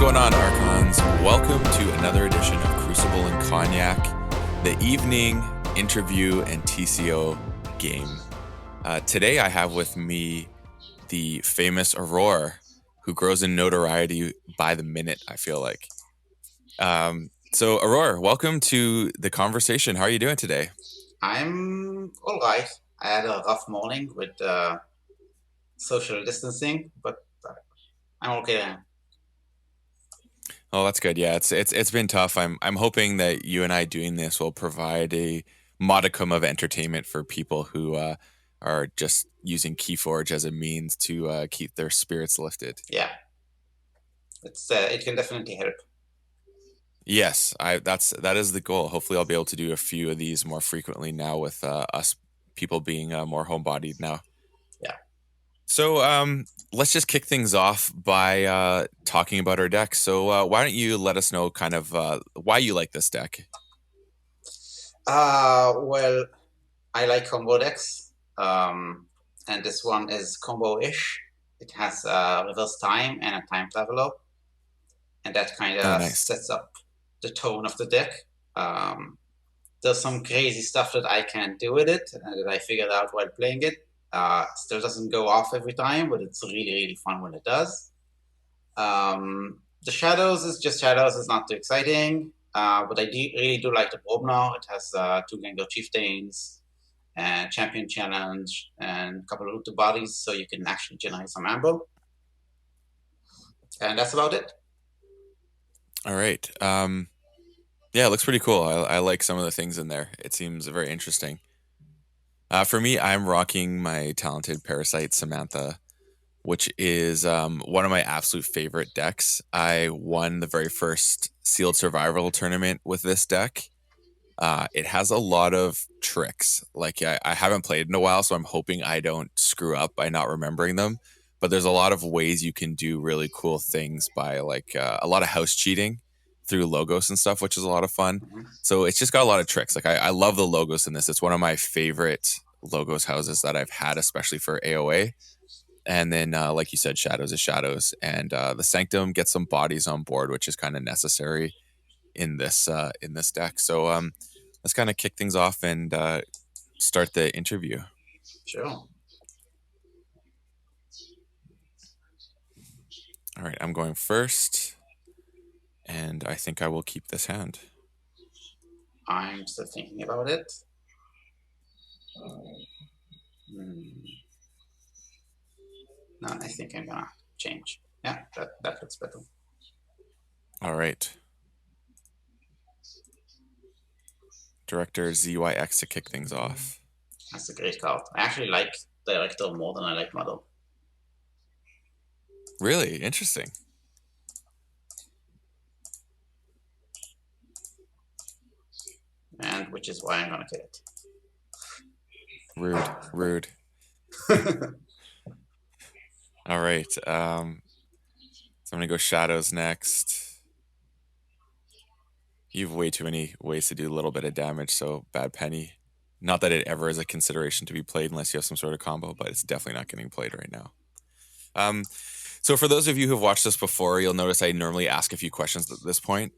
going on, Archons? Welcome to another edition of Crucible and Cognac, the evening interview and TCO game. Today I have with me the famous Aurore, who grows in notoriety by the minute, I feel like. So Aurore, welcome to the conversation. How are you doing today? I'm all right. I had a rough morning with social distancing, but I'm okay now. Oh, that's good. Yeah, it's been tough. I'm hoping that you and I doing this will provide a modicum of entertainment for people who are just using KeyForge as a means to keep their spirits lifted. Yeah, it can definitely help. Yes, that is the goal. Hopefully, I'll be able to do a few of these more frequently now with us people being more homebodied now. Yeah. So let's just kick things off by talking about our deck. So why don't you let us know kind of why you like this deck? Well, I like combo decks, and this one is combo-ish. It has reverse time and a time traveler, and that kind Oh, of nice. sets up the tone of the deck. Um, there's some crazy stuff that I can do with it that I figured out while playing it. Still doesn't go off every time, but it's really, really fun when it does. The Shadows is just Shadows. It's not too exciting, but really do like the Brobnar. It has two Gengar Chieftains and Champion Challenge and a couple of looted bodies, so you can actually generate some ammo. And that's about it. All right. Yeah, it looks pretty cool. I like some of the things in there. It seems very interesting. For me, I'm rocking my Talented Parasite Samantha, which is one of my absolute favorite decks. I won the very first Sealed Survival tournament with this deck. It has a lot of tricks. Like I haven't played in a while, so I'm hoping I don't screw up by not remembering them. But there's a lot of ways you can do really cool things by like a lot of house cheating through logos and stuff, which is a lot of fun. Mhm. So it's just got a lot of tricks. Like I love the logos in this. It's one of my favorite logos houses that I've had, especially for AOA. And then, like you said, Shadows is Shadows, and the Sanctum gets some bodies on board, which is kind of necessary in this deck. So let's kind of kick things off and start the interview. Sure. All right, I'm going first, and I think I will keep this hand. I'm still thinking about it. Hmm. No, I think I'm gonna change. Yeah, that looks better. All right. Director ZYX to kick things off. That's a great card. I actually like Director more than I like Mother. Really interesting. And which is why I'm gonna kill it. Rude. All right. So I'm gonna go Shadows next. You have way too many ways to do a little bit of damage, so bad penny. Not that it ever is a consideration to be played unless you have some sort of combo, but it's definitely not getting played right now. So for those of you who've watched this before, you'll notice I normally ask a few questions at this point.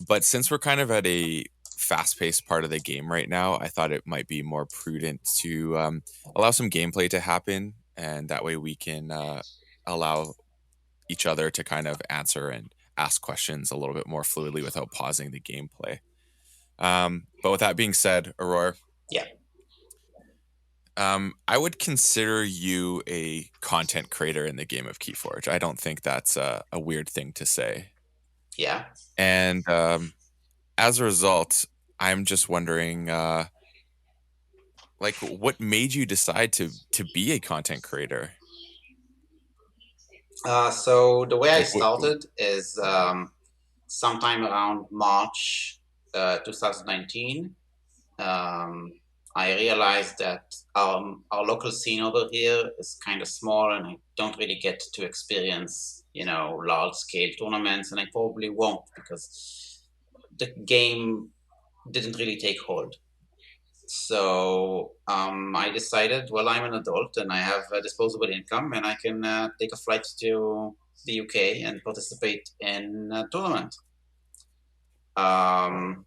But since we're kind of at a fast-paced part of the game right now, I thought it might be more prudent to allow some gameplay to happen, and that way we can allow each other to kind of answer and ask questions a little bit more fluidly without pausing the gameplay. But with that being said, Aurore, Yeah. I would consider you a content creator in the game of KeyForge. I don't think that's a weird thing to say. Yeah. And as a result, I'm just wondering, like, what made you decide to be a content creator? So the way I Like, started is sometime around March 2019. I realized that our local scene over here is kind of small, and I don't really get to experience, large scale tournaments, and I probably won't because the game didn't really take hold. So I decided, well, I'm an adult and I have a disposable income, and I can take a flight to the UK and participate in a tournament. Um,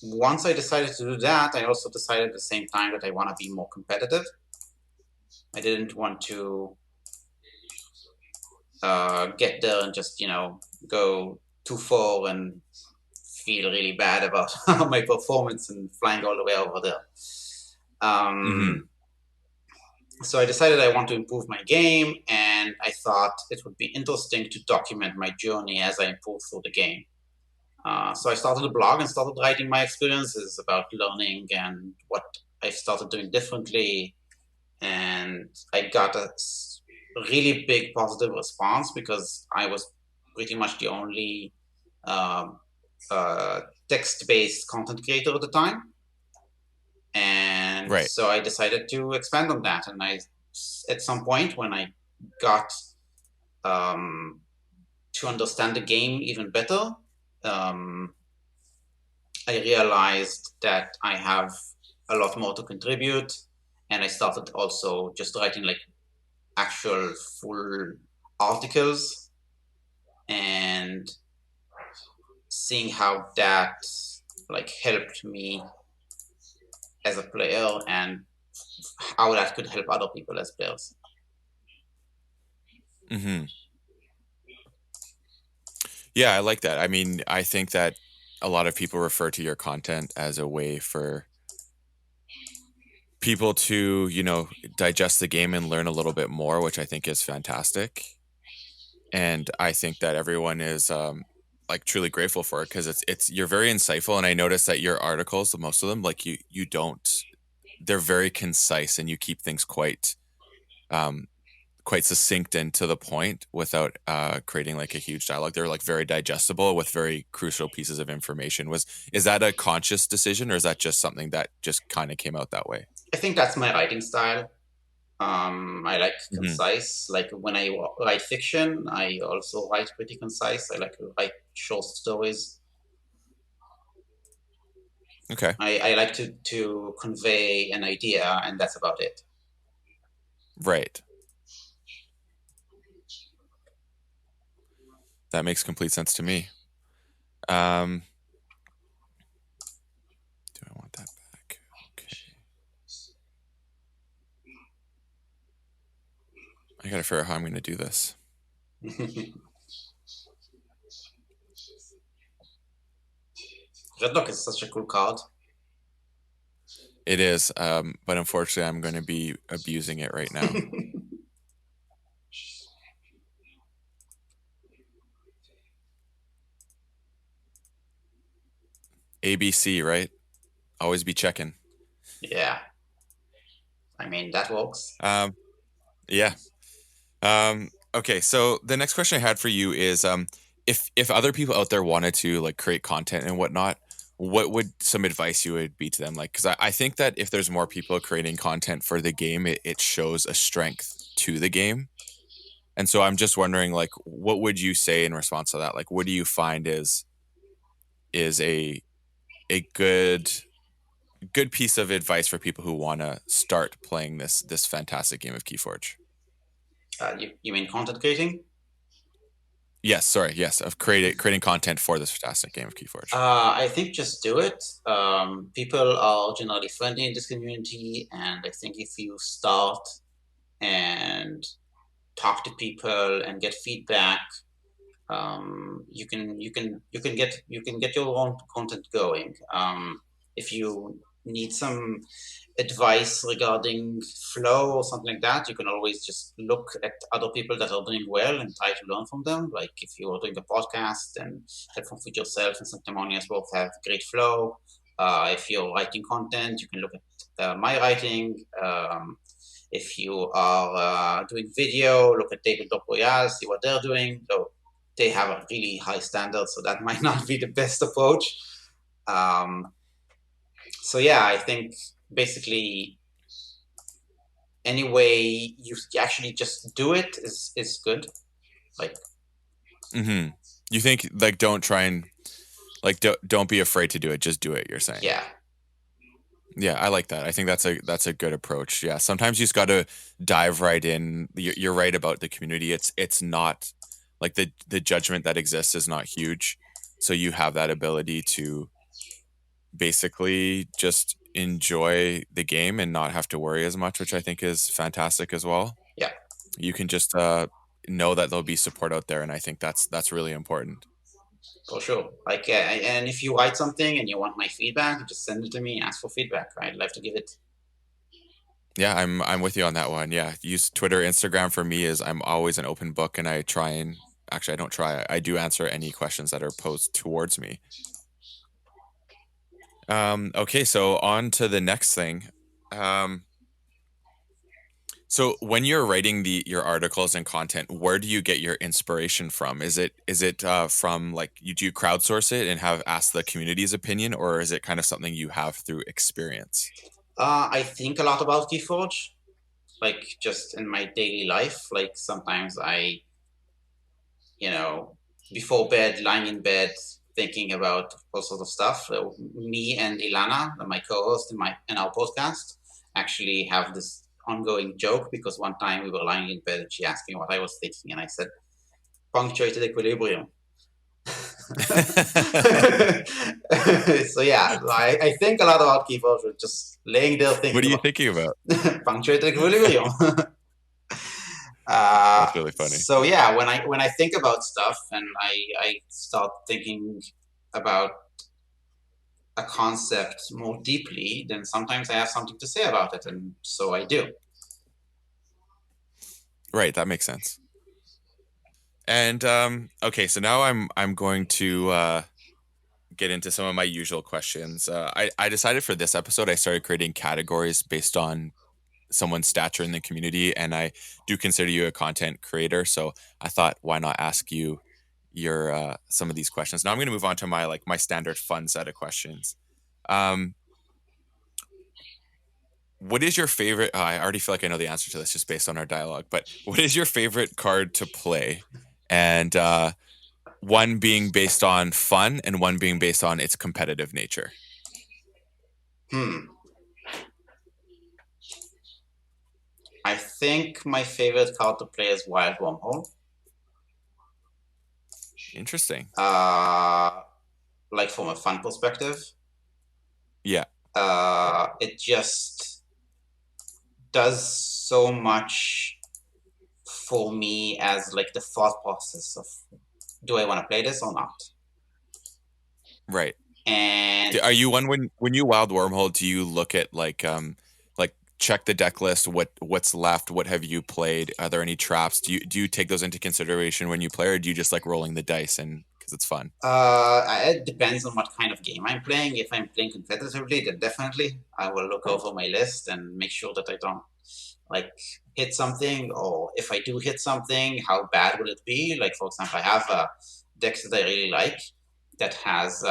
Once I decided to do that, I also decided at the same time that I want to be more competitive. I didn't want to get there and just, go too far and feel really bad about my performance and flying all the way over there. Mm-hmm. So I decided I want to improve my game, and I thought it would be interesting to document my journey as I improve through the game. So I started a blog and started writing my experiences about learning and what I started doing differently. And I got a really big positive response because I was pretty much the only um, text-based content creator at the time. And Right. so I decided to expand on that. And at some point, when I got um, to understand the game even better, um, I realized that I have a lot more to contribute. And I started also just writing like actual full articles and seeing how that like helped me as a player and how that could help other people as players. Mm-hmm. Yeah, I like that. I mean, I think that a lot of people refer to your content as a way for people to, digest the game and learn a little bit more, which I think is fantastic. And I think that everyone is like truly grateful for it because it's you're very insightful. And I noticed that your articles, most of them, like you don't, they're very concise and you keep things um quite succinct and to the point without creating like a huge dialogue. They're like very digestible with very crucial pieces of information. Was Is that a conscious decision or is that just something that just kind of came out that way? I think that's my writing style. I like Hmm. concise. Like when I write fiction, I also write pretty concise. I like to write short stories. Okay. I like to convey an idea, and that's about it. Right. That makes complete sense to me. Um, do I want that back? Okay. I gotta figure out how I'm gonna do this. Redlock is such a cool card. It is, but unfortunately, I'm going to be abusing it right now. ABC, right? Always be checking. Yeah, I mean that works. Um, yeah. Okay, so the next question I had for you is, if other people out there wanted to like create content and whatnot, what would some advice you would be to them? Like, because I think that if there's more people creating content for the game, it shows a strength to the game. And so I'm just wondering, like, what would you say in response to that? Like, what do you find is a good piece of advice for people who want to start playing this fantastic game of KeyForge? You mean content creating? Yes, sorry, yes, of creating content for this fantastic game of KeyForge. I think just do it. People are generally friendly in this community, and I think if you start and talk to people and get feedback, you can get your own content going. If you need some advice regarding flow or something like that, you can always just look at other people that are doing well and try to learn from them. Like if you're doing a podcast and Headphone Feed yourself and Sanctimonious both have great flow. If you're writing content, you can look at my writing. If you are doing video, look at Tabletop Royale, see what they're doing. So they have a really high standard, so that might not be the best approach. Um, so yeah, I think basically any way you actually just do it is good. Like Mm-hmm. You think like don't try and like don't be afraid to do it. Just do it. You're saying. yeah, Yeah, I like that. I think that's a good approach. Yeah, sometimes you just got to dive right in. You're right about the community. It's not like the judgment that exists is not huge, so you have that ability to basically just enjoy the game and not have to worry as much, which I think is fantastic as well. Yeah, You can just know that there'll be support out there, and I think that's really important. for sure. Like, and if you write something and you want my feedback, just send it to me. Ask for feedback. I'd love to give it. Yeah, I'm with you on that one. Yeah, use Twitter, Instagram for me is I'm always an open book, and I try and actually I don't try. I do answer any questions that are posed towards me. Okay, so on to the next thing. Um, so when you're writing your articles and content, where do you get your inspiration from? Is it from like you do crowdsource it and have asked the community's opinion, or is it kind of something you have through experience? I think a lot about KeyForge, like just in my daily life. Like sometimes you know, before bed, lying in bed, thinking about all sorts of stuff. Me and Ilana, my co-host in our podcast, actually have this ongoing joke because one time we were lying in bed and she asked me what I was thinking, and I said punctuated equilibrium. So yeah, I think a lot about keyboards with just laying there What thinking are you about thinking about? punctuated equilibrium. uh, That's really funny. so yeah, when I think about stuff and I start thinking about a concept more deeply, then sometimes I have something to say about it, and so I do. Right, that makes sense. And okay, so now I'm going to get into some of my usual questions. I decided for this episode I started creating categories based on someone's stature in the community, and I do consider you a content creator. So I thought, why not ask you your some of these questions? Now I'm going to move on to my standard fun set of questions. Um, what is your favorite? I already feel like I know the answer to this just based on our dialogue. But what is your favorite card to play? And one being based on fun, and one being based on its competitive nature. Hmm. I think my favorite card to play is Wild Wormhole. Interesting. Uh, like from a fun perspective, Yeah. it just does so much for me as like the thought process of do I want to play this or not? Right. And Are you one when you wild wormhole? Do you look at like check the deck list? What's left? What have you played? Are there any traps? Do you take those into consideration when you play, or do you just like rolling the dice and because it's fun? it depends on what kind of game I'm playing. If I'm playing competitively, then definitely I will look over my list and make sure that I don't like hit something, or if I do hit something, how bad will it be? Like for example, I have a deck that I really like that has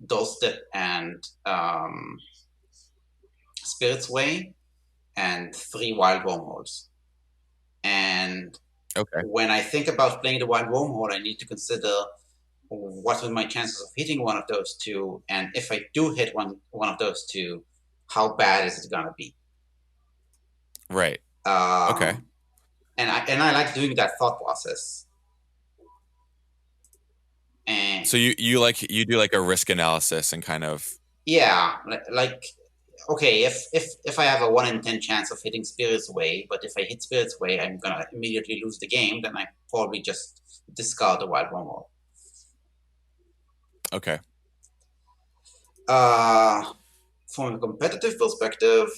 Doorstep and Spirit's Way and 3 wild wormholes. And Okay. when I think about playing the wild wormhole, I need to consider what are my chances of hitting one of those two, and if I do hit one of those two, how bad is it gonna be? Right. Okay. Um, and I like doing that thought process. And So you do like a risk analysis and kind of yeah, like okay, if I have a 1 in 10 chance of hitting Spirit's Way, but if I hit Spirit's Way, I'm gonna immediately lose the game. Then I probably just discard the wild wormhole. okay. Uh, from a competitive perspective,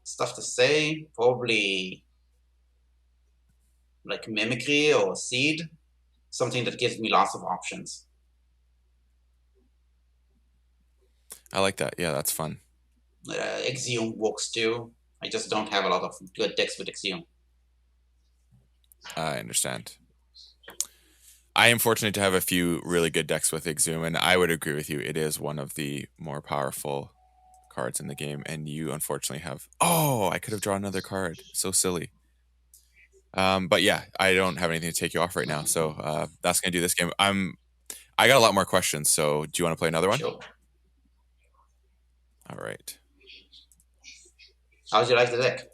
stuff to say. Probably like Mimicry or Seed, something that gives me lots of options. I like that. Yeah, that's fun. Exhume works too. I just don't have a lot of good decks with Exhume. I understand. I am fortunate to have a few really good decks with Exhume, and I would agree with you. It is one of the more powerful cards in the game, and you unfortunately have. Oh, I could have drawn another card. So silly. But yeah, I don't have anything to take you off right now, so that's gonna do this game. I got a lot more questions, so do you want to play another one? Sure. All right. How do you like the deck?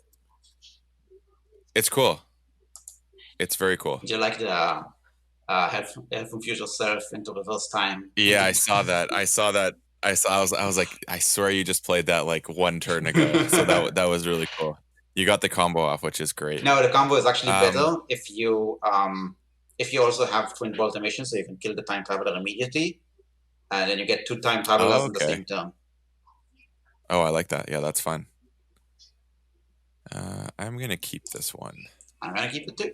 It's cool. It's very cool. Do you like the help infuse yourself into reverse time? Yeah, I saw that. I saw that. I was like, I swear you just played that like one turn ago. So that was really cool. You got the combo off, which is great. No, the combo is actually Um, better if you also have twin bolt emission, so you can kill the time traveler immediately, and then you get two time travelers oh, in the okay. same turn. Oh, I like that. Yeah, that's fun. I'm gonna keep this one. I'm gonna keep it too.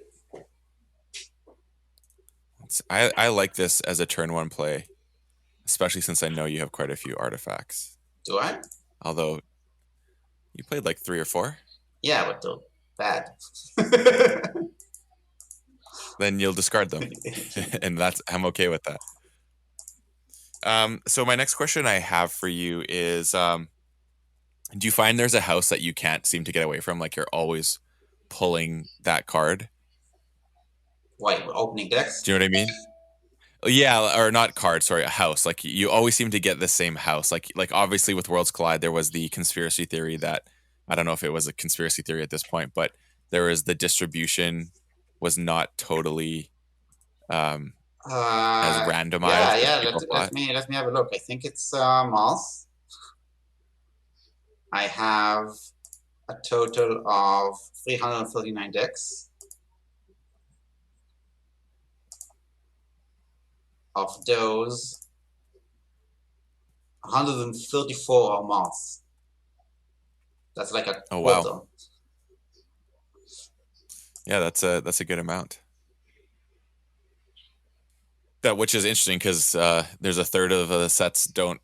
I like this as a turn one play, especially since I know you have quite a few artifacts. Do I? Although you played like three or four, Yeah, but they're bad. then you'll discard them, and that's I'm okay with that. So my next question I have for you is, do you find there's a house that you can't seem to get away from? Like you're always pulling that card. Why, we're opening decks? Do you know what I mean? Yeah, or not card, sorry, a house. Like you always seem to get the same house. Like obviously with Worlds Collide, there was the conspiracy theory that I don't know if it was a conspiracy theory at this point, but there was the distribution was not totally um, as Yeah, randomized as yeah. people thought. Let me have a look. I think it's Mars. I have a total of 339 decks. Of those, 134 are Mars. That's like a Oh wow, quarter. yeah, that's a good amount. That which is interesting because there's a third of the sets don't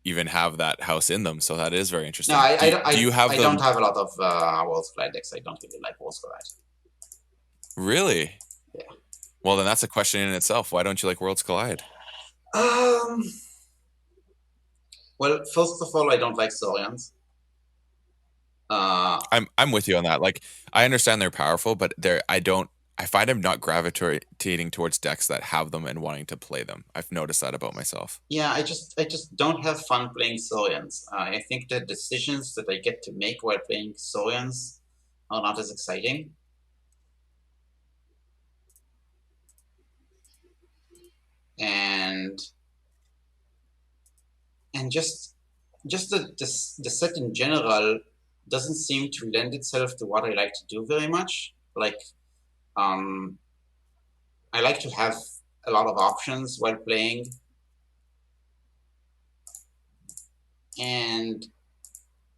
even have that house in them, so that is very No, interesting. Do you have I don't the have a lot of Worlds Collide decks. I don't really like Worlds Collide. really? Yeah. Well, then that's a question in itself. Why don't you like Worlds Collide? Um. Well, first of all, I don't like Saurians. Uh, I'm with you on that. Like I understand they're powerful, but I find I'm not gravitating towards decks that have them and wanting to play them. I've noticed that about myself. yeah, I just don't have fun playing Saurians. I think the decisions that I get to make while playing Saurians are not as exciting. And and the set in general doesn't seem to lend itself to what I like to do very much. Like, um, I like to have a lot of options while playing, and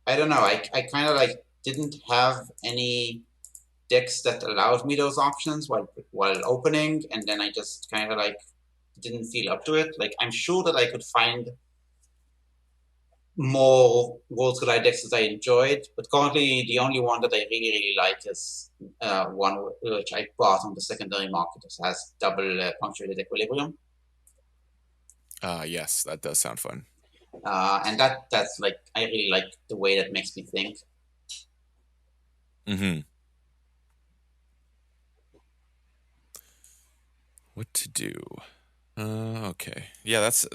I don't know. I kind of like didn't have any decks that allowed me those options while opening, and then I just kind of like didn't feel up to it. Like, I'm sure that I could find more Worlds Collide decks that I enjoyed, but currently the only one that I really like is one which I bought on the secondary market. It has double punctuated equilibrium, Yes, that does sound fun. and that's like I really like the way that makes me think. Hmm. What to do? Okay. Yeah, that's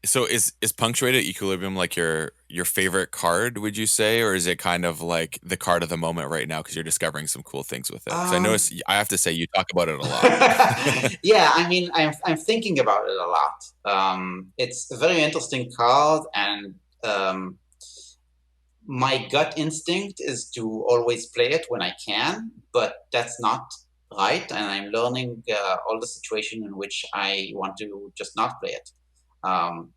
so is punctuated equilibrium like your favorite card, would you say, or is it kind of like the card of the moment right now because you're discovering some cool things with it? Because I Um, notice I have to say you talk about it a lot. yeah, I mean, I'm thinking about it a lot. It's a very interesting card, and um, my gut instinct is to always play it when I can, but that's not right, and I'm learning all the situation in which I want to just not play it. Um,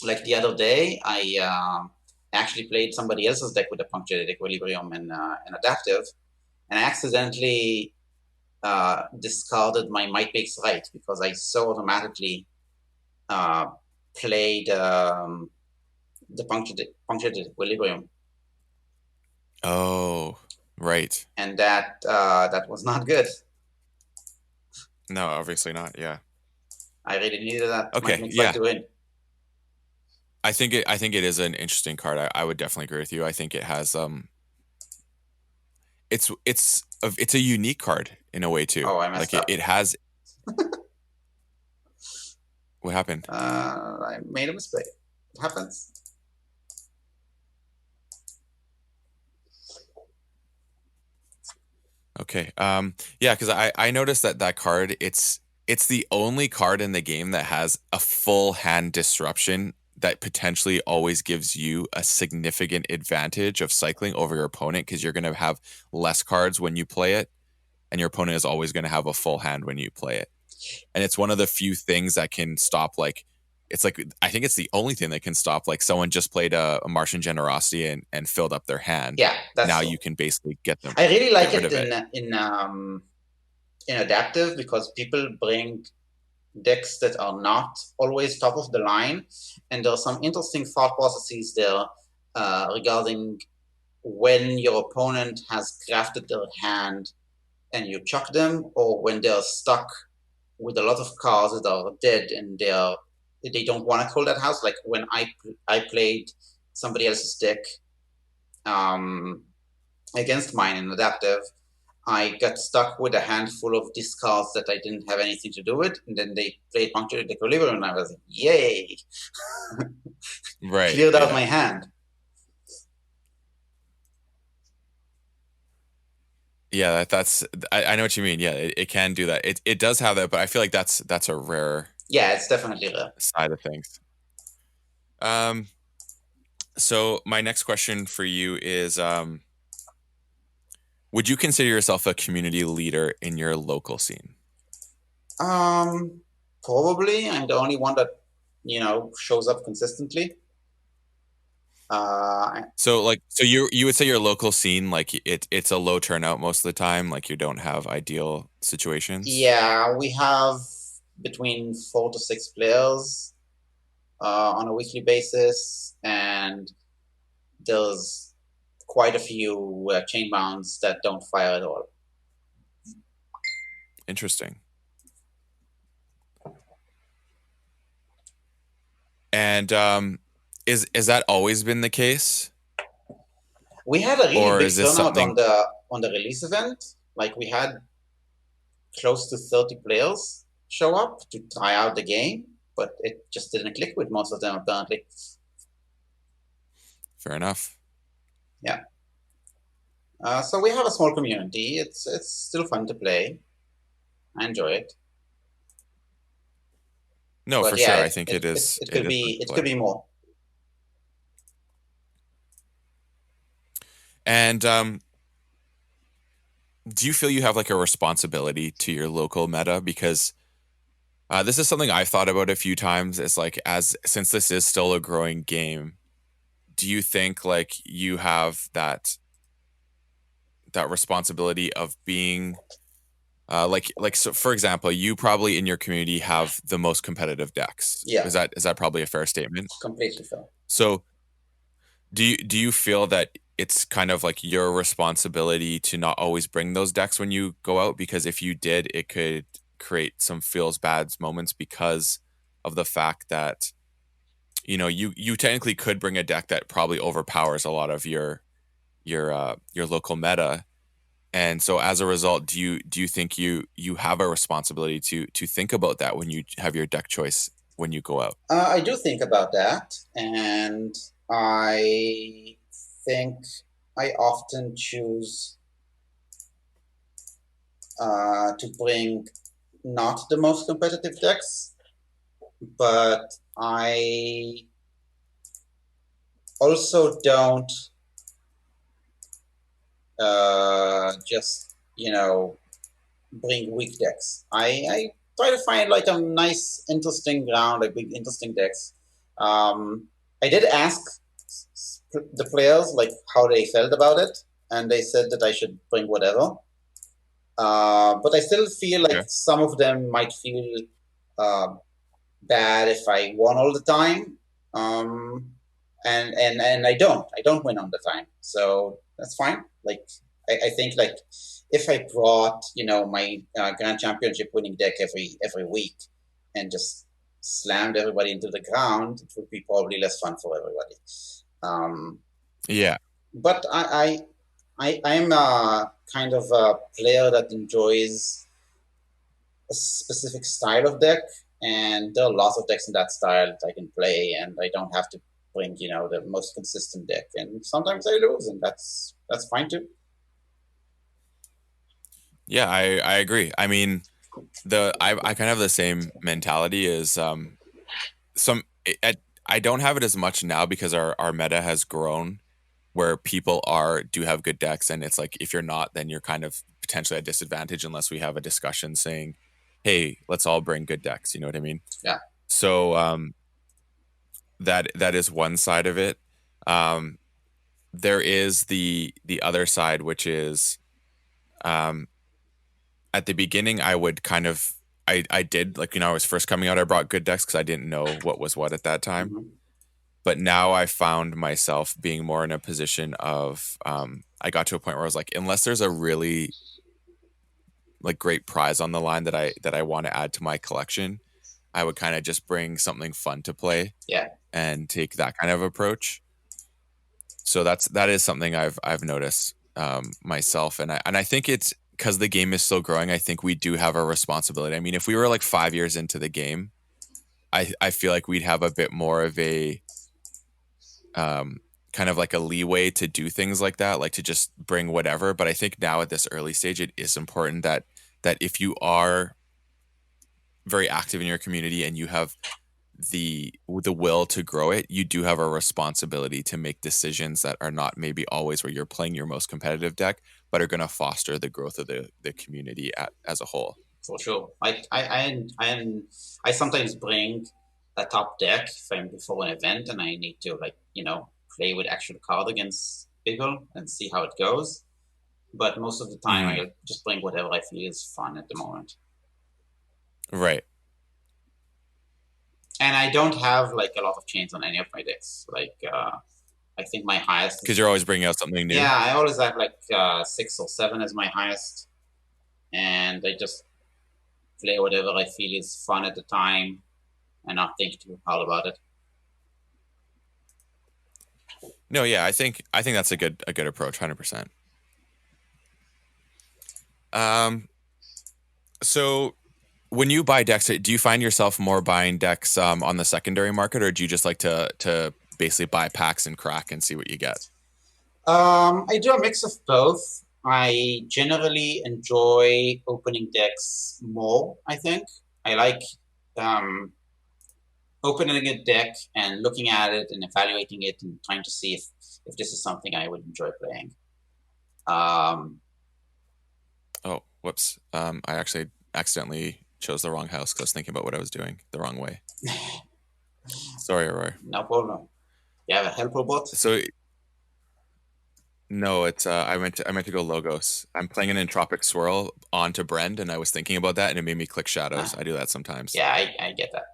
like the other day, I actually played somebody else's deck with a punctuated equilibrium and adaptive, and I accidentally discarded my might makes right because I so automatically uh, played the punctuated equilibrium, Oh, right. and that was not good. No, obviously not. Yeah. I really needed that might Okay. makes right Yeah. to win. I think it is an interesting card. I would definitely agree with you. I think it has it's a unique card in a way too. Oh, I Like messed it, up. it has what happened? I made a mistake. It happens. Okay. Yeah, because I noticed that that card it's the only card in the game that has a full hand disruption that potentially always gives you a significant advantage of cycling over your opponent because you're going to have less cards when you play it, and your opponent is always going to have a full hand when you play it. And it's one of the few things that can stop like it's like I think it's the only thing that can stop like someone just played a Martian Generosity and filled up their hand. Yeah, that's Now true. you can basically get them I really get like rid it of it. in adaptive because people bring decks that are not always top of the line, and there are some interesting thought processes there regarding when your opponent has crafted their hand and you chuck them, or when they're stuck with a lot of cards that are dead and they don't want to call that house. Like when I played somebody else's deck um, against mine in adaptive, I got stuck with a handful of discards that I didn't have anything to do with, and then they played Punctuated Equilibrium, and I was like, "Yay!" Right. Cleared out my Yeah. hand. Yeah, that's I know what you mean. Yeah, it can do that. It does have that, but I feel like that's a rare Yeah, it's definitely rare. side of things. Um, so my next question for you is would you consider yourself a community leader in your local scene? Um, Probably I'm the only one that shows up consistently. Uh, So like so you would say your local scene like it's a low turnout most of the time, like you don't have ideal situations? yeah, we have between 4 to 6 players on a weekly basis, and there's quite a few chain bounds that don't fire at all. Interesting. And is that always been the case? We had a really Or big is this turnout something on the release event. Like we had close to 30 players show up to try out the game, but it just didn't click with most of them apparently. fair enough? Yeah. So we have a small community. It's still fun to play. I enjoy it. No, But for yeah, sure. I think it is fun to it could play. be more. And do you feel you have like a responsibility to your local meta? Because this is something I've thought about a few times. It's like as since this is still a growing game, do you think like you have that responsibility of being like so for example, you probably in your community have the most competitive decks. Yeah, Is that probably a fair statement? completely fair. So do you feel that it's kind of like your responsibility to not always bring those decks when you go out? Because if you did, it could create some feels bad moments because of the fact that you technically could bring a deck that probably overpowers a lot of your local meta. And so as a result, do you think you have a responsibility to think about that when you have your deck choice when you go out? I do think about that, and I think I often choose to bring not the most competitive decks, but I also don't just bring weak decks. I try to find like a nice, interesting ground, like big, interesting decks. I did ask the players like how they felt about it, and they said that I should bring whatever. But I still feel like Okay. some of them might feel uh, bad if I won all the time. Um, and I don't win all the time, so that's fine. Like I think like if I brought my grand championship winning deck every week and just slammed everybody into the ground, it would be probably less fun for everybody. Um, Yeah. but I'm a kind of a player that enjoys a specific style of deck, and there are lots of decks in that style that I can play, and I don't have to bring the most consistent deck. And sometimes I lose, and that's fine too. Yeah, I agree. I mean, I kind of have the same mentality as some I don't have it as much now because our meta has grown where people are do have good decks, and it's like if you're not, then you're kind of potentially at disadvantage unless we have a discussion saying, "Hey, let's all bring good decks." You know what I mean? Yeah. So that is one side of it. Um, there is the other side, which is um, at the beginning, I would kind of I did like I was first coming out, I brought good decks because I didn't know what was what at that time. Hmm. But now I found myself being more in a position of I got to a point where I was like, unless there's a really like great prize on the line that I want to add to my collection, I would kind of just bring something fun to play Yeah, and take that kind of approach. So that is something I've noticed myself, and I think it's because the game is still growing. I think we do have a responsibility. I mean, if we were like 5 years into the game, I feel like we'd have a bit more of a um, kind of like a leeway to do things like that, like to just bring whatever. But I think now at this early stage, it is important that if you are very active in your community and you have the will to grow it, you do have a responsibility to make decisions that are not maybe always where you're playing your most competitive deck, but are going to foster the growth of the community as a whole. for sure. I sometimes bring a top deck from before an event, and I need to like play with actual card against people and see how it goes. But most of the time, Hmm. I just bring whatever I feel is fun at the moment. Right, And I don't have like a lot of chains on any of my decks. Like I think my highest because is, you're always bringing out something new. yeah, I always have like 6 or 7 as my highest, and I just play whatever I feel is fun at the time and not think too hard about it. No, yeah, I think that's a good approach, 100%. Um, so when you buy decks, do you find yourself more buying decks on the secondary market, or do you just like to basically buy packs and crack and see what you get? I do a mix of both. I generally enjoy opening decks more, I think. I like um, opening a deck and looking at it and evaluating it and trying to see if this is something I would enjoy playing. Um, Oh, whoops. I actually accidentally chose the wrong house because I was thinking about what I was doing the wrong way. Sorry, Aurore. no problem. You have a helper bot? So no, it's I meant to go logos. I'm playing an entropic swirl onto Brend, and I was thinking about that, and it made me click shadows. I do that sometimes. Yeah, I get that.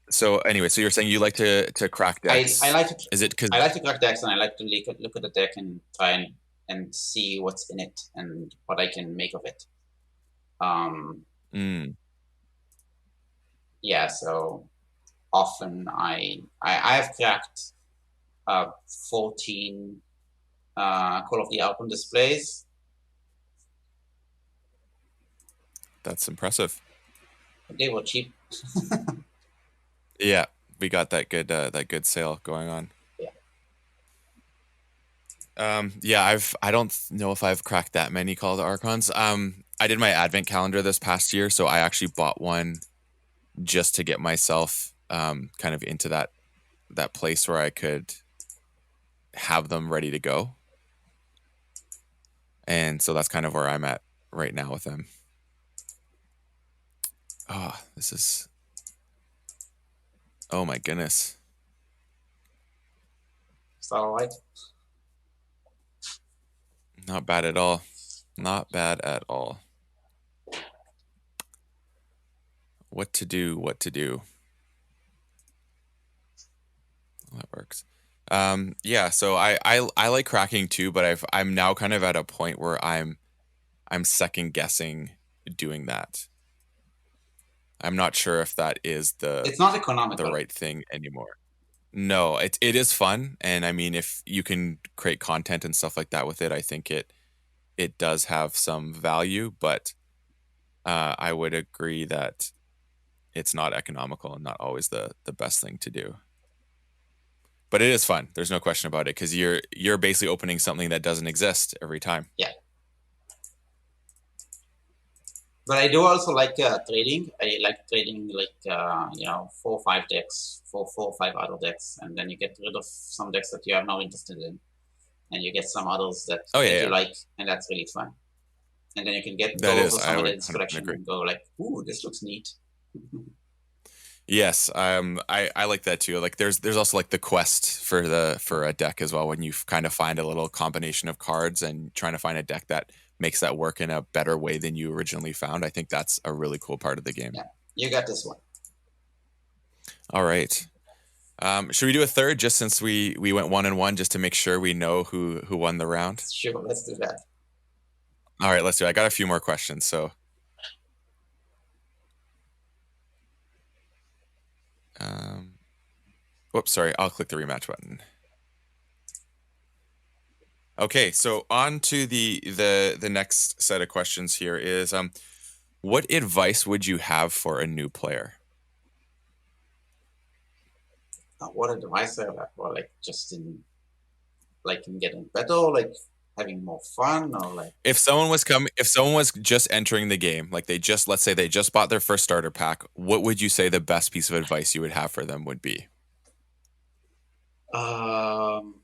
So anyway, so you're saying you like to crack I decks? like to Is it because I like to crack decks and I like to look at the deck and try and see what's in it and what I can make of it. Um, mm, yeah, so often I have cracked 14 Call of the album displays. that's impressive? They were cheap. Yeah, we got that good sale going on. Yeah. Yeah, I don't know if I've cracked that many Call to Archons. I did my advent calendar this past year, so I actually bought one just to get myself kind of into that place where I could have them ready to go. And so that's kind of where I'm at right now with them. Oh, this is oh my goodness. Is that all right? Not bad at all. Not bad at all. What to do, what to do. Well, that works. Yeah, so I like cracking too, but I'm now kind of at a point where I'm second guessing doing that. I'm not sure if that is the It's not the economical. right thing anymore. No, it is fun, and I mean, if you can create content and stuff like that with it, I think it does have some value. But I would agree that it's not economical and not always the best thing to do. But it is fun. There's no question about it because you're basically opening something that doesn't exist every time. Yeah. But I do also like trading. I like trading like 4 or 5 decks, four or five other decks, and then you get rid of some decks that you have no interest in, and you get some others that Oh yeah, you yeah. like, and that's really fun. And then you can That go is. over I some of would this 100% collection agree. and go like, ooh, this looks neat. Yes, I like that too. Like there's also like the quest for a deck as well when you kind of find a little combination of cards and trying to find a deck that makes that work in a better way than you originally found. I think that's a really cool part of the game. Yeah, you got this one. All right. Should we do a third just since we went 1-1 just to make sure we know who won the round? Sure, let's do that. All right, let's do it. I got a few more questions. So, um, whoops, sorry. I'll click the rematch button. Okay, so on to the next set of questions here is what advice would you have for a new player? What advice I have? Well, like just in getting better, like having more fun, or like If someone was just entering the game, like they just let's say they just bought their first starter pack, what would you say the best piece of advice you would have for them would be? um,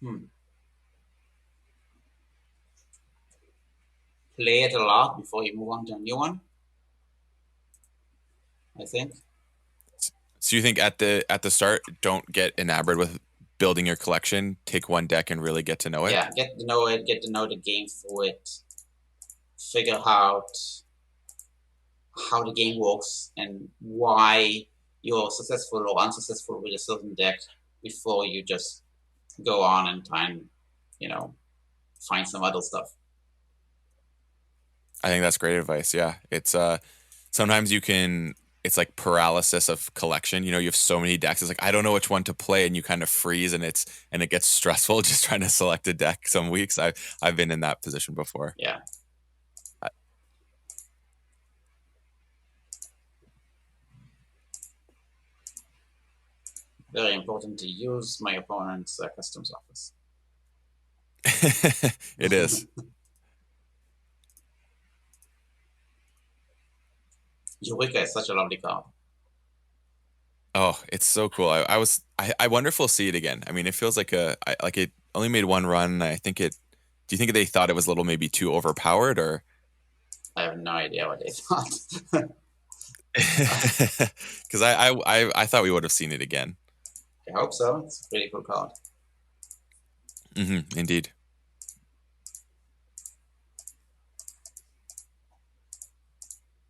hmm, play it a lot before you move on to a new one. I think. So you think at the start, don't get enamored with building your collection, take one deck and really get to know it? Yeah, get to know it, get to know the game through it, figure out how the game works and why you're successful or unsuccessful with a certain deck before you just go on and try and, you know, find some other stuff. I think that's great advice. Yeah. It's sometimes you can it's like paralysis of collection. You know, you have so many decks. It's like I don't know which one to play and you kind of freeze and it gets stressful just trying to select a deck some weeks. I've been in that position before. Yeah, I- very important to use my opponent's customs office. It is. Eureka is such a lovely card. Oh, it's so cool. I wonder if we'll see it again. I mean, it feels like like it only made one run. I think it do you think they thought it was a little maybe too overpowered or I have no idea what they thought. because I thought we would have seen it again. I hope so. It's a pretty cool card. Indeed.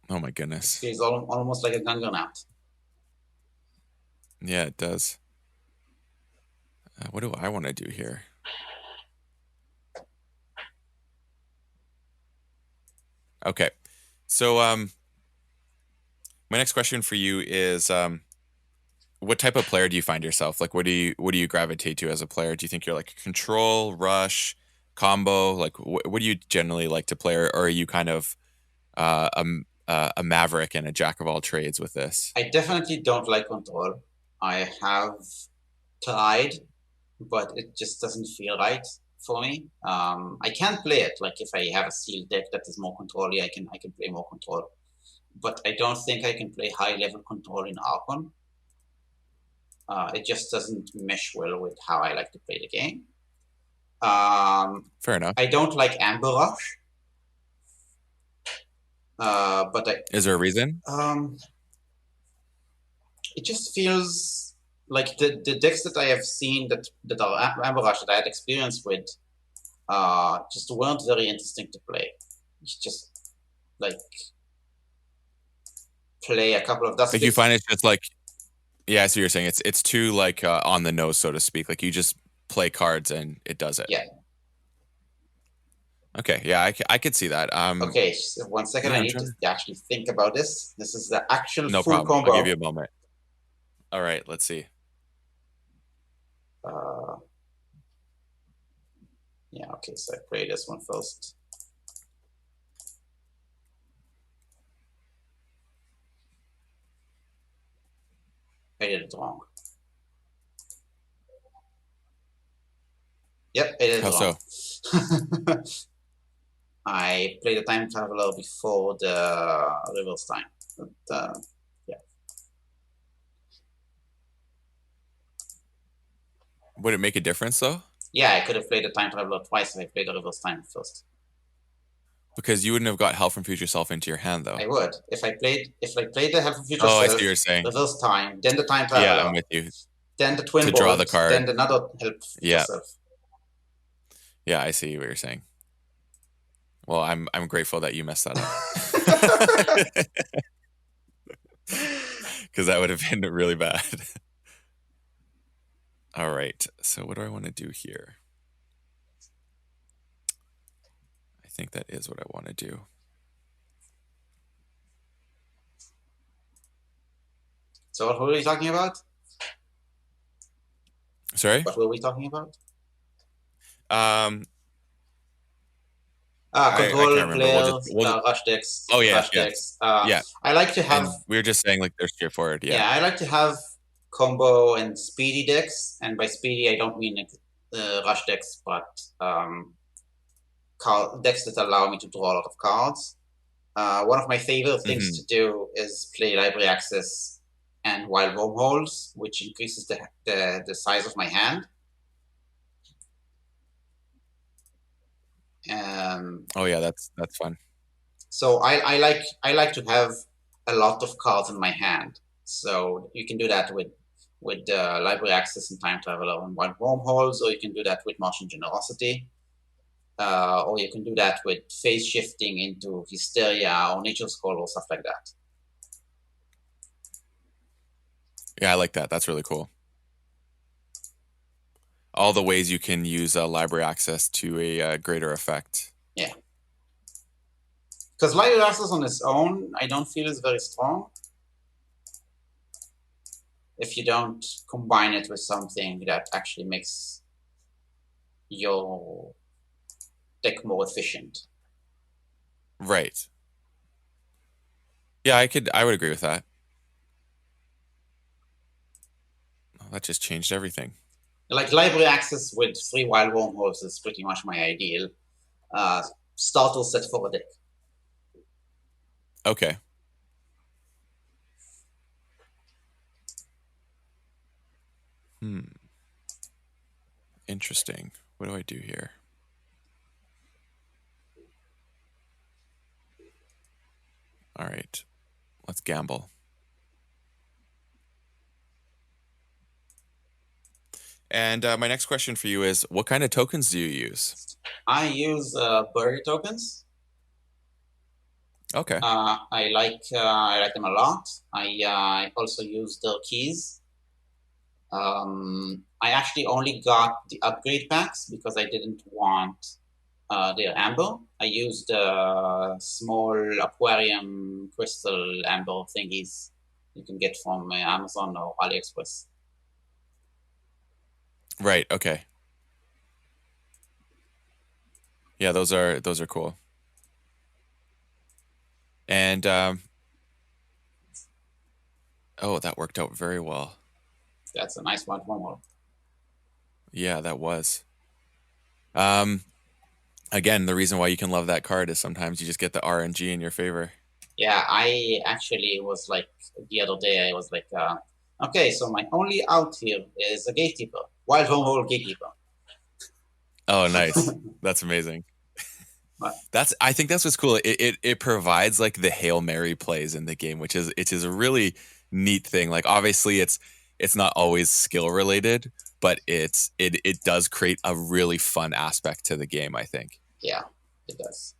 Oh my It goodness. feels almost like a Gungonaut. Yeah, it does. What do I want to do here? Okay. So my next question for you is what type of player do you find yourself? Like what do you gravitate to as a player? Do you think you're like control, rush, combo? Like what do you generally like to play or are you kind of a maverick and a jack of all trades with this? I definitely don't like control. I have tried, but it just doesn't feel right for me. I can play it. Like if I have a sealed deck that is more controlly, I can play more control. But I don't think I can play high level control in Archon. It just doesn't mesh well with how I like to play the game. Fair enough. I don't like Amber Rush, but Is there a reason? it just feels like the decks that I have seen that are Amber Rush that I had experience with just weren't very interesting to play. It's just like play a couple of dust Like you spits. find it's just like yeah, I see what you're saying. It's too like on the nose, so to speak. Like you just play cards and it does it. Yeah. Okay, yeah, I could see that. Okay, so 1 second. Yeah, I I'm need trying to to. actually think about this. This is the actual No full problem. I'll give you combo. a moment. All right, let's see. Uh, yeah, okay, so I play this one first. I did it wrong. Yep, I did it How wrong. so? I played a time traveler before the reverse time. But, yeah. Would it make a difference though? Yeah, I could have played a time traveler twice if I played the reverse time first. Because you wouldn't have got Help from Future Self into your hand though. I would. If I played the Help from Future Oh, I Self, see what you're saying. reverse time, then the time Yeah, I'm traveler, with you. then the twin To draw the bolt, then card. another Help from Future Yeah. Self. Yeah, I see what you're saying. Well, I'm grateful that you messed that up. Because that would have been really bad. All right. So what do I want to do here? I think that is what I want to do. So what were we talking about? Sorry? What were we talking about? Um, I can't Control remember. players, We'll just rush decks, oh yes, rush yes. decks. Yeah. I like to have, And we were just saying like they're straightforward. Yeah. yeah, I like to have combo and speedy decks, and by speedy I don't mean rush decks, but decks that allow me to draw a lot of cards. One of my favorite things Hmm. to do is play library access and wild wormholes, which increases the size of my hand. Oh yeah, that's fun. So I like to have a lot of cards in my hand. So you can do that with library access and time traveler and wild wormholes, or you can do that with Martian generosity, or you can do that with phase shifting into hysteria or nature's call or stuff like that. Yeah, I like that. That's really cool. All the ways you can use library access to a greater effect. Yeah, because library access on its own, I don't feel is very strong if you don't combine it with something that actually makes your deck more efficient. Right. Yeah, I would agree with that. Oh, that just changed everything. Like library access with 3 wild wormholes is pretty much my ideal starter set for a deck. Okay. Hmm. Interesting. What do I do here? All right. Let's gamble. And my next question for you is, what kind of tokens do you use? I use Burry tokens. Okay. I like them a lot. I also use their keys. I actually only got the upgrade packs because I didn't want their amber. I used small aquarium crystal amber thingies you can get from Amazon or AliExpress. Right. Okay. Yeah, those are cool. And oh, that worked out very well. That's a nice one. One more. Yeah, that was. Um, again, the reason why you can love that card is sometimes you just get the RNG in your favor. Yeah, I actually was like the other day. I was like, okay, so my only out here is a gatekeeper, wild wormhole gatekeeper. Oh, nice. That's amazing. But I think that's what's cool. It provides like the Hail Mary plays in the game, which is a really neat thing. Like obviously it's not always skill related, but it does create a really fun aspect to the game, I think. yeah, it does.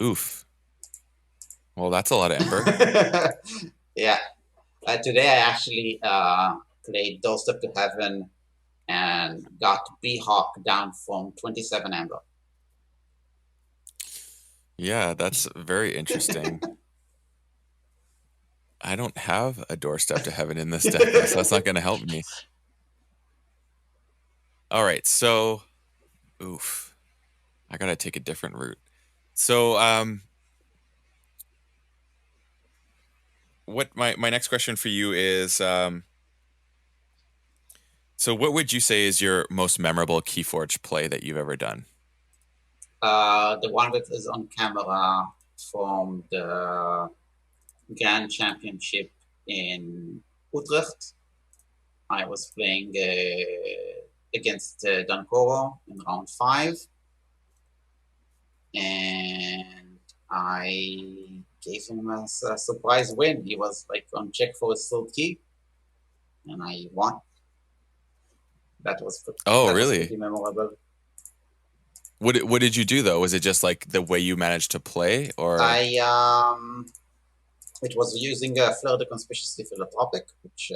Oof. Well, that's a lot of Ember. Yeah. Today I actually played Doorstep to Heaven and got B-Hawk down from 27 Amber. Yeah, that's very interesting. I don't have a doorstep to heaven in this deck though, so that's not going to help me. All right, so Oof. I gotta take a different route. So, what my next question for you is, so what would you say is your most memorable KeyForge play that you've ever done? The one that is on camera from the Grand Championship in Utrecht. I was playing against Don Coro in round 5, and I gave him a surprise win. He was like on check for his third key, and I won. That was Oh, that was really? pretty memorable. What did you do though? Was it just like the way you managed to play, or? I It was using Fleur de Conspicuously Philanthropic, which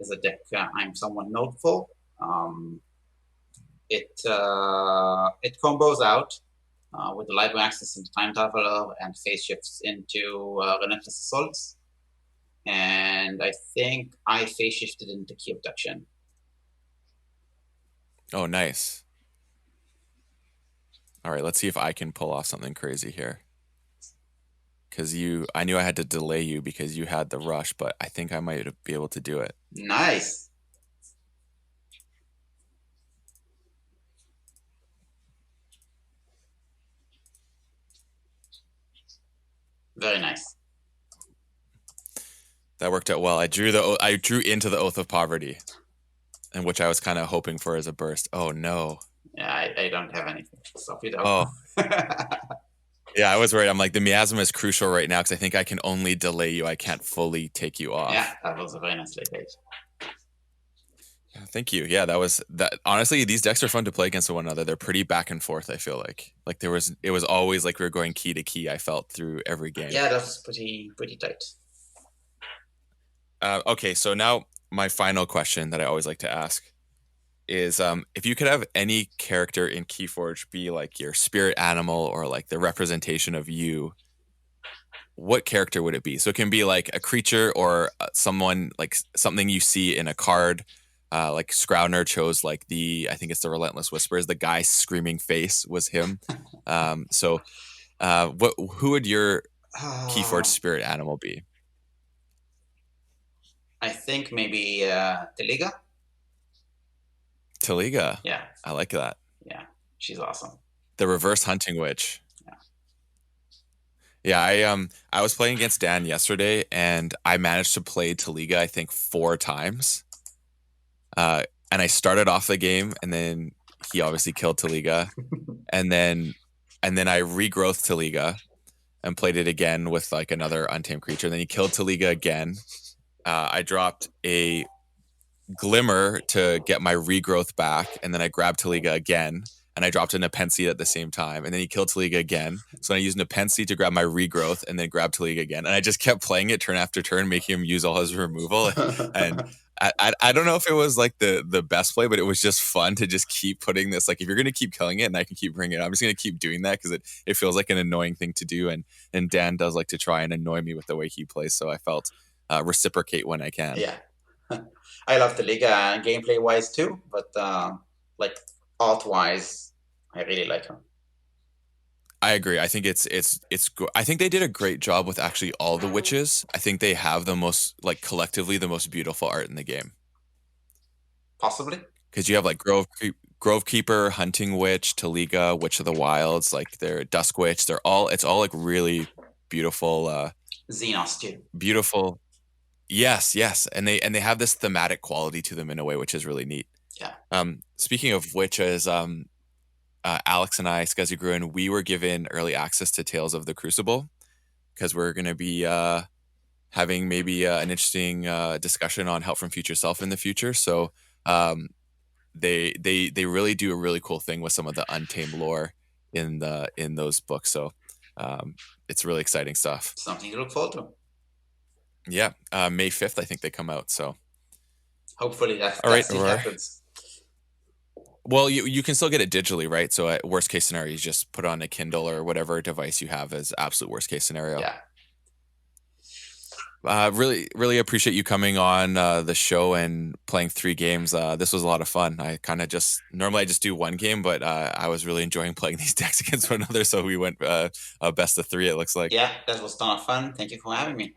is a deck I'm somewhat known for. Um, it combos out with the Library Access into Time Traveler and phase shifts into Relentless Assaults. And I think I phase shifted into Key Abduction. Oh, nice. All right, let's see if I can pull off something crazy here. Because I knew I had to delay you because you had the rush, but I think I might be able to do it. Nice. Very nice. That worked out well. I drew into the Oath of Poverty, and which I was kind of hoping for as a burst. Oh no. Yeah, I don't have anything to stop you though. Oh, yeah, I was worried. I'm like, the miasma is crucial right now because I think I can only delay you. I can't fully take you Yeah, off. that was a very nice late page. Yeah, thank you. Yeah, that was that. Honestly, these decks are fun to play against one another. They're pretty back and forth. I feel like it was always like we were going key to key. I felt through every game. Yeah, that was pretty tight. Okay, so now my final question that I always like to ask is, if you could have any character in Keyforge be like your spirit animal or like the representation of you, what character would it be? So it can be like a creature or someone like something you see in a card. Like Scrouner chose like I think it's the Relentless Whispers. The guy screaming face was him. So who would your Keyforge spirit animal be? I think maybe Teliga. Taliga. Yeah, I like that. yeah, she's awesome. The reverse hunting witch. Yeah. Yeah, I was playing against Dan yesterday and I managed to play Taliga I think 4 times. And I started off the game and then he obviously killed Taliga and then I regrowth Taliga and played it again with like another untamed creature. And then he killed Taliga again. I dropped a Glimmer to get my regrowth back, and then I grabbed Taliga again, and I dropped a Nepenthe at the same time, and then he killed Taliga again. So I used Nepenthe to grab my regrowth, and then grabbed Taliga again, and I just kept playing it turn after turn, making him use all his removal. And I don't know if it was like the best play, but it was just fun to just keep putting this. Like if you're gonna keep killing it, and I can keep bringing it, I'm just gonna keep doing that because it feels like an annoying thing to do, and Dan does like to try and annoy me with the way he plays. So I felt reciprocate when I can. Yeah. I love the Liga gameplay wise too, but like art wise, I really like her. I agree. I think I think they did a great job with actually all the witches. I think they have the most like collectively the most beautiful art in the game Possibly. because you have like Grove Keeper, Hunting Witch, Taliga, Witch of the Wilds, like they're Dusk Witch. It's all like really beautiful. Xenos too. Beautiful. Yes, yes, and they have this thematic quality to them in a way which is really neat. Yeah. Speaking of witches, Alex and I, Scuzzy Gruen, we were given early access to Tales of the Crucible because we're going to be having maybe an interesting discussion on Help from Future Self in the future. So they really do a really cool thing with some of the untamed lore in those books. So it's really exciting stuff. Something to look forward to. Yeah, May 5th, I think they come out. So hopefully that all right, still Aurore. happens. Well, you can still get it digitally, right? So worst case scenario, you just put on a Kindle or whatever device you have as absolute worst case scenario. Yeah. Really appreciate you coming on the show and playing 3 games. This was a lot of fun. I kind of just normally I just do 1 game, but I was really enjoying playing these decks against one another. So we went best of 3. It looks like. Yeah, that was a ton of fun. Thank you for having me.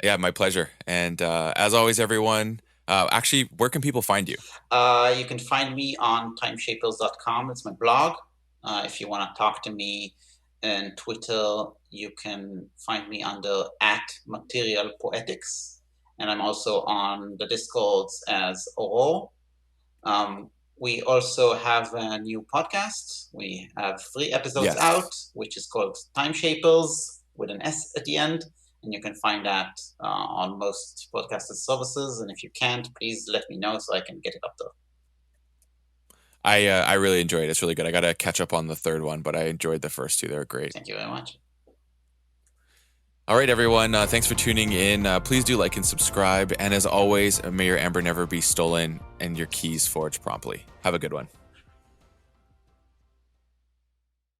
Yeah, my pleasure. And as always, everyone, actually, where can people find you? You can find me on timeshapers.com. It's my blog. If you want to talk to me on Twitter, you can find me under @materialpoetics. And I'm also on the Discords as Aurore. We also have a new podcast. We have 3 episodes Yes. out, which is called Time Shapers with an S at the end. And you can find that on most podcasted services. And if you can't, please let me know so I can get it up there. I really enjoyed it. It's really good. I got to catch up on the 3rd one, but I enjoyed the first 2. They were great. Thank you very much. All right, everyone. Thanks for tuning in. Please do like and subscribe. And as always, may your amber never be stolen and your keys forged promptly. Have a good one.